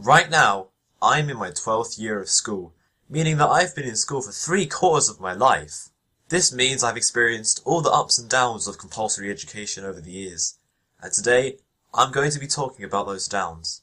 Right now, I'm in my 12th year of school, meaning that I've been in school for 3/4 of my life. This means I've experienced all the ups and downs of compulsory education over the years, and today I'm going to be talking about those downs.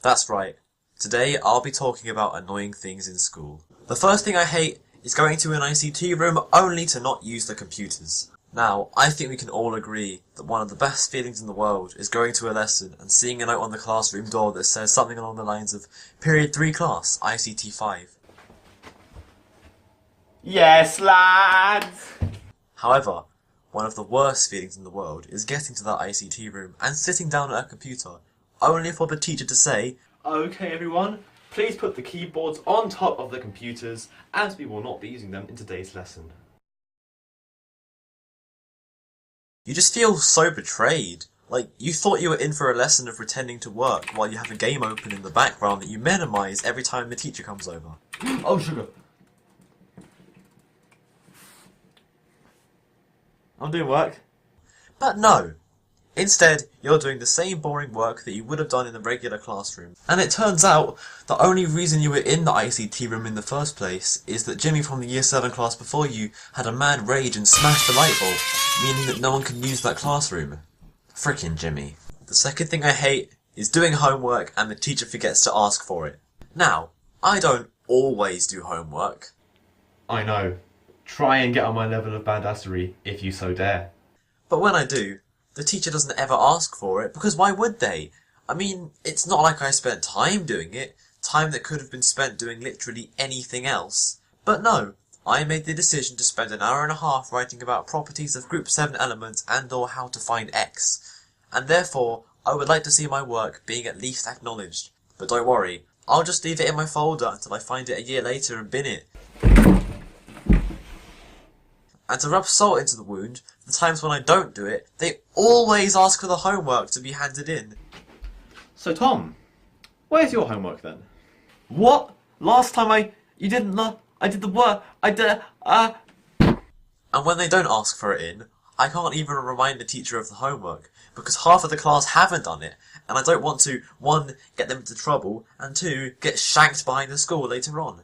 That's right, today I'll be talking about annoying things in school. The first thing I hate is going to an ICT room only to not use the computers. Now, I think we can all agree that one of the best feelings in the world is going to a lesson and seeing a note on the classroom door that says something along the lines of Period 3 class, ICT 5. Yes, lads! However, one of the worst feelings in the world is getting to that ICT room and sitting down at a computer, only for the teacher to say, Okay everyone, please put the keyboards on top of the computers as we will not be using them in today's lesson. You just feel so betrayed. Like, you thought you were in for a lesson of pretending to work while you have a game open in the background that you minimise every time the teacher comes over. Oh, sugar. I'm doing work. But no. Instead, you're doing the same boring work that you would have done in the regular classroom. And it turns out, the only reason you were in the ICT room in the first place is that Jimmy from the Year 7 class before you had a mad rage and smashed the light bulb, meaning that no one can use that classroom. Frickin' Jimmy. The second thing I hate is doing homework and the teacher forgets to ask for it. Now, I don't always do homework. I know. Try and get on my level of badassery if you so dare. But when I do, the teacher doesn't ever ask for it, because why would they? I mean, it's not like I spent time doing it, time that could have been spent doing literally anything else. But no, I made the decision to spend an hour and a half writing about properties of group 7 elements and or how to find X. And therefore, I would like to see my work being at least acknowledged. But don't worry, I'll just leave it in my folder until I find it a year later and bin it. And to rub salt into the wound, the times when I don't do it, they always ask for the homework to be handed in. So Tom, where's your homework then? What? Last time I did the work, And when they don't ask for it in, I can't even remind the teacher of the homework, because half of the class haven't done it, and I don't want to, 1, get them into trouble, and 2, get shanked behind the school later on.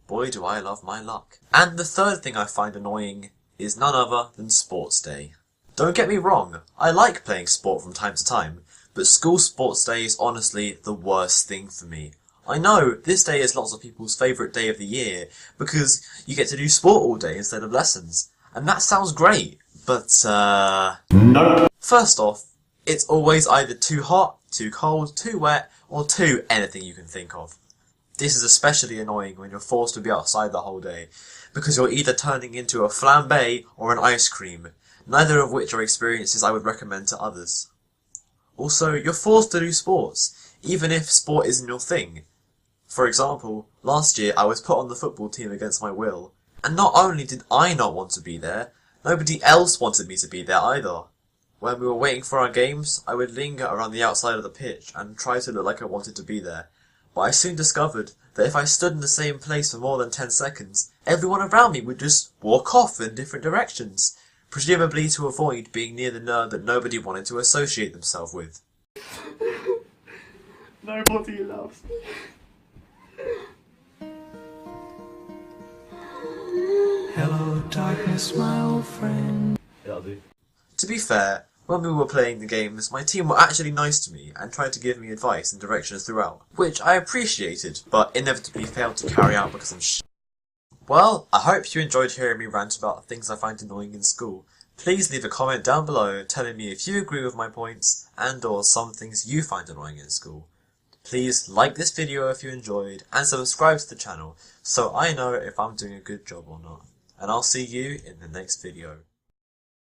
Boy do I love my luck. And the third thing I find annoying is none other than sports day. Don't get me wrong, I like playing sport from time to time, but school sports day is honestly the worst thing for me. I know, this day is lots of people's favourite day of the year, because you get to do sport all day instead of lessons, and that sounds great, but No. First off, it's always either too hot, too cold, too wet, or too anything you can think of. This is especially annoying when you're forced to be outside the whole day, because you're either turning into a flambé or an ice cream, neither of which are experiences I would recommend to others. Also, you're forced to do sports, even if sport isn't your thing. For example, last year I was put on the football team against my will, and not only did I not want to be there, nobody else wanted me to be there either. When we were waiting for our games, I would linger around the outside of the pitch and try to look like I wanted to be there. But I soon discovered that if I stood in the same place for more than 10 seconds, everyone around me would just walk off in different directions, presumably to avoid being near the nerd that nobody wanted to associate themselves with. Nobody loves me. Hello darkness, my old friend. Yeah, I'll do. To be fair, when we were playing the games, my team were actually nice to me and tried to give me advice and directions throughout, which I appreciated, but inevitably failed to carry out because I'm Well, I hope you enjoyed hearing me rant about the things I find annoying in school. Please leave a comment down below telling me if you agree with my points and or some things you find annoying in school. Please like this video if you enjoyed and subscribe to the channel so I know if I'm doing a good job or not. And I'll see you in the next video.